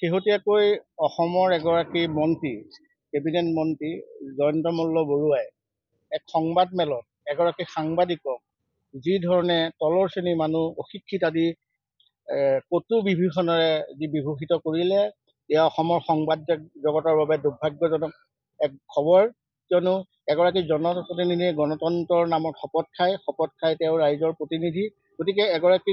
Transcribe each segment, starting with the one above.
শেহতীয়াকৈ অসমৰ এগৰাকী মন্ত্ৰী, কেবিনেট মন্ত্ৰী জয়ন্ত মল্ল বৰুৱাই এক সংবাদ মেলত এগৰাকী সাংবাদিকক যি ধৰণে তলৰ শ্ৰেণীৰ মানুহ অশিক্ষিত আদি কটু বিভীষণেৰে যি বিভূষিত কৰিলে, এয়া অসমৰ সংবাদ জগতৰ বাবে দুৰ্ভাগ্যজনক এক খবৰ। কিয়নো এগৰাকী জনপ্ৰতিনিধিয়ে গণতন্ত্ৰৰ নামত শপত খাই তেওঁ ৰাইজৰ প্ৰতিনিধি। গতিকে এগৰাকী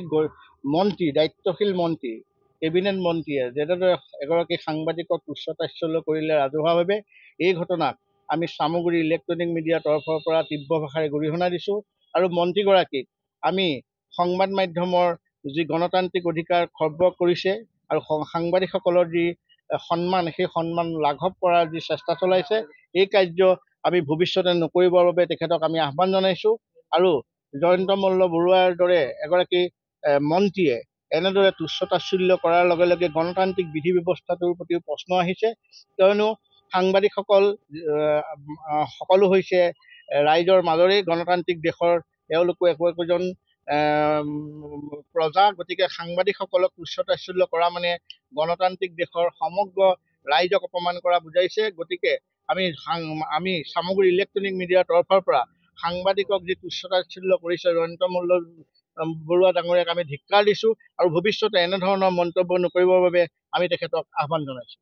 মন্ত্ৰী, দায়িত্বশীল মন্ত্ৰী, কেবিনেট মন্ত্ৰীয়ে যেনেদৰে এগৰাকী সাংবাদিকক তুচ্ছ-তাচ্ছিল্য কৰিলে ৰাজহুৱাভাৱে, এই ঘটনাক আমি চামগুৰি ইলেক্ট্ৰনিক মিডিয়াৰ তৰফৰ পৰা তীব্ৰ ভাষাৰে গৰিহণা দিছোঁ। আৰু মন্ত্ৰীগৰাকীক আমি সংবাদ মাধ্যমৰ যি গণতান্ত্ৰিক অধিকাৰ খৰ্ব কৰিছে আৰু সাংবাদিকসকলৰ যি সন্মান, সেই সন্মান লাঘৱ কৰাৰ যি চেষ্টা চলাইছে, এই কাৰ্য আমি ভৱিষ্যতে নকৰিবৰ বাবে তেখেতক আমি আহ্বান জনাইছোঁ। আৰু জয়ন্ত মল্ল বৰুৱাৰ দৰে এগৰাকী মন্ত্ৰীয়ে এনেদৰে তুচ্ছ-তাচ্ছিল্য কৰাৰ লগে লগে গণতান্ত্ৰিক বিধি ব্যৱস্থাটোৰ প্ৰতিও প্ৰশ্ন আহিছে। কিয়নো সাংবাদিকসকল সকলো হৈছে ৰাইজৰ মাজৰে গণতান্ত্ৰিক দেশৰ, তেওঁলোকো একোজন প্ৰজা। গতিকে সাংবাদিকসকলক তুচ্ছ-তাচ্ছিল্য কৰা মানে গণতান্ত্ৰিক দেশৰ সমগ্ৰ ৰাইজক অপমান কৰা বুজাইছে। গতিকে আমি চামগুৰি ইলেক্ট্ৰনিক মিডিয়াৰ তৰফৰ পৰা সাংবাদিকক যি তুচ্ছ-তাচ্ছিল্য কৰিছে জয়ন্ত মল্ল বৰুৱা ডাঙৰীয়াক আমি ধিক্কাৰ দিছোঁ আৰু ভৱিষ্যতে এনেধৰণৰ মন্তব্য নকৰিবৰ বাবে আমি তেখেতক আহ্বান জনাইছোঁ।